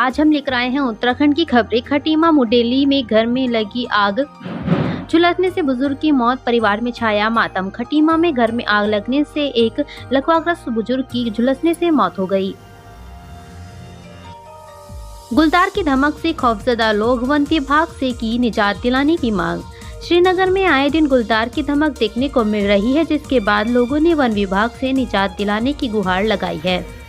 आज हम लेकर आए हैं उत्तराखंड की खबरें। खटीमा मुडेली में घर में लगी आग, झुलसने से बुजुर्ग की मौत, परिवार में छाया मातम। खटीमा में घर में आग लगने से एक लकवाग्रस्त बुजुर्ग की झुलसने से मौत हो गई। गुलदार की धमक से खौफजदा लोग, वन विभाग से की निजात दिलाने की मांग। श्रीनगर में आए दिन गुलदार की धमक देखने को मिल रही है, जिसके बाद लोगों ने वन विभाग से निजात दिलाने की गुहार लगाई है।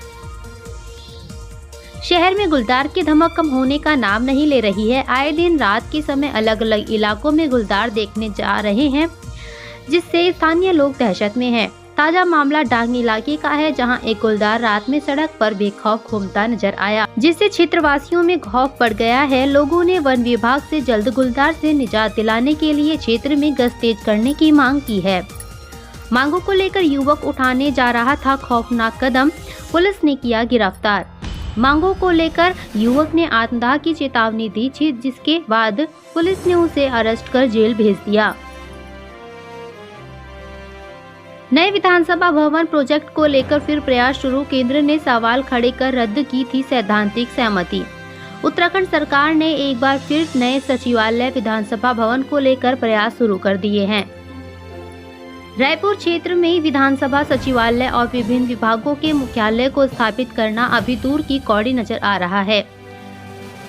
शहर में गुलदार की धमक कम होने का नाम नहीं ले रही है। आए दिन रात के समय अलग अलग इलाकों में गुलदार देखने जा रहे हैं, जिससे स्थानीय लोग दहशत में हैं। ताजा मामला डांग इलाके का है, जहां एक गुलदार रात में सड़क पर बेखौफ घूमता नजर आया, जिससे क्षेत्रवासियों में खौफ बढ़ गया है। लोगों ने वन विभाग से जल्द गुलदार से निजात दिलाने के लिए क्षेत्र में गश्त तेज करने की मांग की है। मांगों को लेकर युवक उठाने जा रहा था खौफनाक कदम, पुलिस ने किया गिरफ्तार। मांगों को लेकर युवक ने आत्मदाह की चेतावनी दी थी, जिसके बाद पुलिस ने उसे अरेस्ट कर जेल भेज दिया। नए विधानसभा भवन प्रोजेक्ट को लेकर फिर प्रयास शुरू, केंद्र ने सवाल खड़े कर रद्द की थी सैद्धांतिक सहमति। उत्तराखंड सरकार ने एक बार फिर नए सचिवालय विधानसभा भवन को लेकर प्रयास शुरू कर दिए हैं। रायपुर क्षेत्र में विधानसभा सचिवालय और विभिन्न विभागों के मुख्यालय को स्थापित करना अभी दूर की कौड़ी नजर आ रहा है।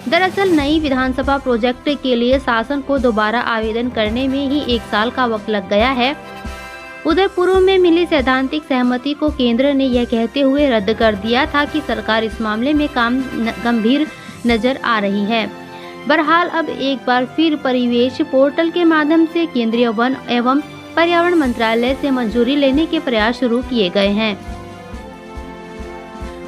दरअसल नई विधानसभा प्रोजेक्ट के लिए शासन को दोबारा आवेदन करने में ही 1 साल का वक्त लग गया है। उधर पूर्व में मिली सैद्धांतिक सहमति को केंद्र ने यह कहते हुए रद्द कर दिया था कि सरकार इस मामले में गंभीर नजर आ रही है। बहरहाल अब एक बार फिर परिवेश पोर्टल के माध्यम से केंद्रीय वन एवं पर्यावरण मंत्रालय से मंजूरी लेने के प्रयास शुरू किए गए हैं।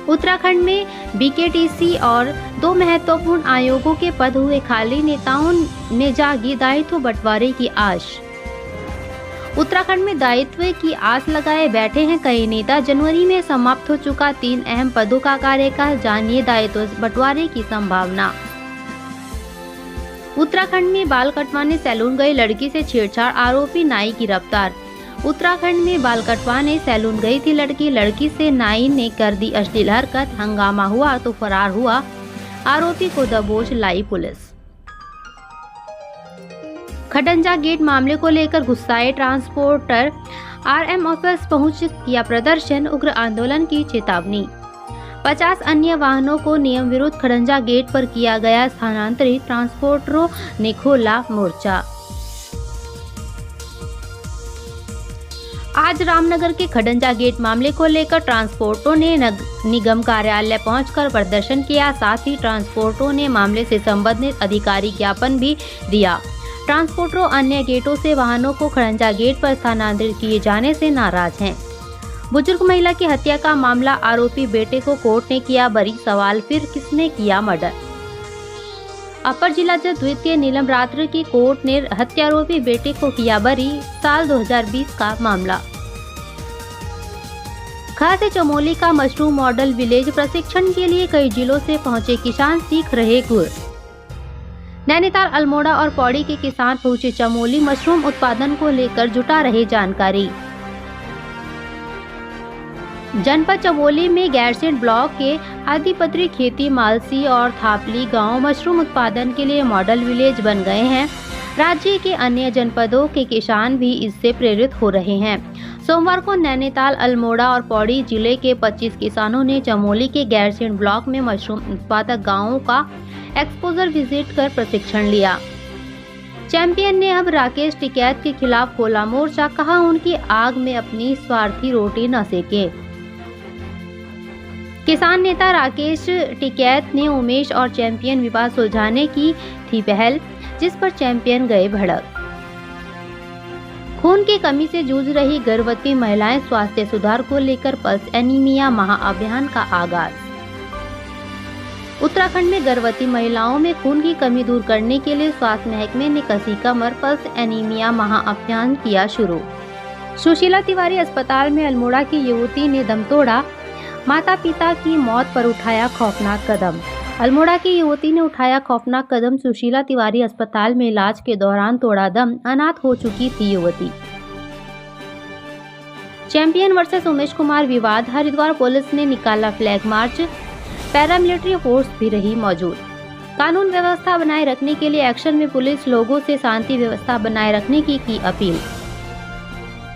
उत्तराखंड में बीकेटीसी और 2 महत्वपूर्ण आयोगों के पद हुए खाली, नेताओं ने जागी दायित्व बंटवारे की आस। उत्तराखंड में दायित्व की आस लगाए बैठे हैं कई नेता। जनवरी में समाप्त हो चुका 3 अहम पदों का कार्यकाल, जानिए दायित्व बंटवारे की संभावना। उत्तराखंड में बाल कटवाने सैलून गई लड़की से छेड़छाड़, आरोपी नाई गिरफ्तार। उत्तराखंड में बाल कटवाने सैलून गई थी लड़की से नाई ने कर दी अश्लील हरकत, हंगामा हुआ तो फरार हुआ, आरोपी को दबोच लाई पुलिस। खडंजा गेट मामले को लेकर गुस्साए ट्रांसपोर्टर, आरएम ऑफिस पहुंच किया प्रदर्शन, उग्र आंदोलन की चेतावनी। 50 अन्य वाहनों को नियम विरुद्ध खडंजा गेट पर किया गया स्थानांतरित, ट्रांसपोर्टरों ने खोला मोर्चा। आज रामनगर के खडंजा गेट मामले को लेकर ट्रांसपोर्टरों ने निगम कार्यालय पहुंचकर प्रदर्शन किया। साथ ही ट्रांसपोर्टरों ने मामले से संबंधित अधिकारी ज्ञापन भी दिया। ट्रांसपोर्टरों अन्य गेटों से वाहनों को खडंजा गेट पर स्थानांतरित किए जाने से नाराज हैं। बुजुर्ग महिला की हत्या का मामला, आरोपी बेटे को कोर्ट ने किया बरी, सवाल फिर किसने किया मर्डर। अपर जिला जज द्वितीय नीलम रात्र की कोर्ट ने हत्यारोपी बेटे को किया बरी, साल 2020 का मामला। खास से चमोली का मशरूम मॉडल विलेज, प्रशिक्षण के लिए कई जिलों से पहुंचे किसान सीख रहे गुर। नैनीताल, अल्मोड़ा और पौड़ी के किसान पहुंचे चमोली, मशरूम उत्पादन को लेकर जुटा रहे जानकारी। जनपद चमोली में गैरसैंण ब्लॉक के आदिपत्री खेती, मालसी और थापली गांव मशरूम उत्पादन के लिए मॉडल विलेज बन गए हैं। राज्य के अन्य जनपदों के किसान भी इससे प्रेरित हो रहे हैं। सोमवार को नैनीताल, अल्मोड़ा और पौड़ी जिले के 25 किसानों ने चमोली के गैरसैंण ब्लॉक में मशरूम उत्पादक गाँवों का एक्सपोजर विजिट कर प्रशिक्षण लिया। चैंपियन ने अब राकेश टिकैत के खिलाफ खोला मोर्चा, कहा उनकी आग में अपनी स्वार्थी रोटी न सेके। किसान नेता राकेश टिकैत ने उमेश और चैंपियन विवाद सुलझाने की थी पहल, जिस पर चैंपियन गए भड़क। खून की कमी से जूझ रही गर्भवती महिलाएं, स्वास्थ्य सुधार को लेकर पल्स एनीमिया महाअभियान का आगाज। उत्तराखंड में गर्भवती महिलाओं में खून की कमी दूर करने के लिए स्वास्थ्य महकमे ने कसी कमर, पल्स एनीमिया महाअभियान किया शुरू। सुशीला तिवारी अस्पताल में अल्मोड़ा की युवती ने दम तोड़ा, माता पिता की मौत पर उठाया खौफनाक कदम। अल्मोड़ा की युवती ने उठाया खौफनाक कदम, सुशीला तिवारी अस्पताल में इलाज के दौरान तोड़ा दम, अनाथ हो चुकी थी युवती। चैंपियन वर्सेस उमेश कुमार विवाद, हरिद्वार पुलिस ने निकाला फ्लैग मार्च, पैरामिलिट्री फोर्स भी रही मौजूद। कानून व्यवस्था बनाए रखने के लिए एक्शन में पुलिस लोगों से शांति व्यवस्था बनाए रखने की अपील।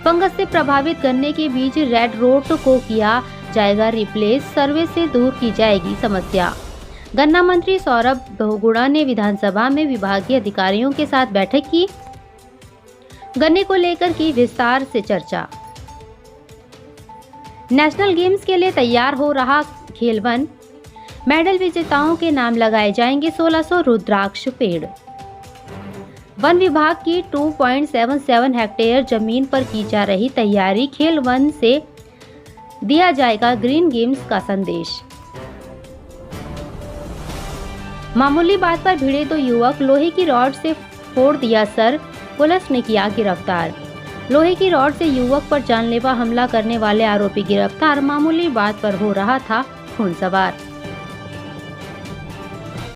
फंगस से प्रभावित गन्ने के बीच रेड रोट को किया जाएगा रिप्लेस, सर्वे से दूर की जाएगी समस्या। गन्ना मंत्री सौरभ बहुगुणा ने विधानसभा में विभागीय अधिकारियों के साथ बैठक की। गन्ने को लेकर की विस्तार से चर्चा। नेशनल गेम्स के लिए तैयार हो रहा खेल वन, मेडल विजेताओं के नाम लगाए जाएंगे 1600 रुद्राक्ष पेड़। वन विभाग की 2.77 हेक्टेयर जमीन पर की जा रही तैयारी, खेल वन से दिया जाएगा ग्रीन गेम्स का संदेश। मामूली बात पर भिड़े दो युवक, लोहे की रॉड से फोड़ दिया सर, पुलिस ने किया गिरफ्तार। लोहे की रॉड से युवक पर जानलेवा हमला करने वाले आरोपी गिरफ्तार। मामूली बात पर हो रहा था खून सवार।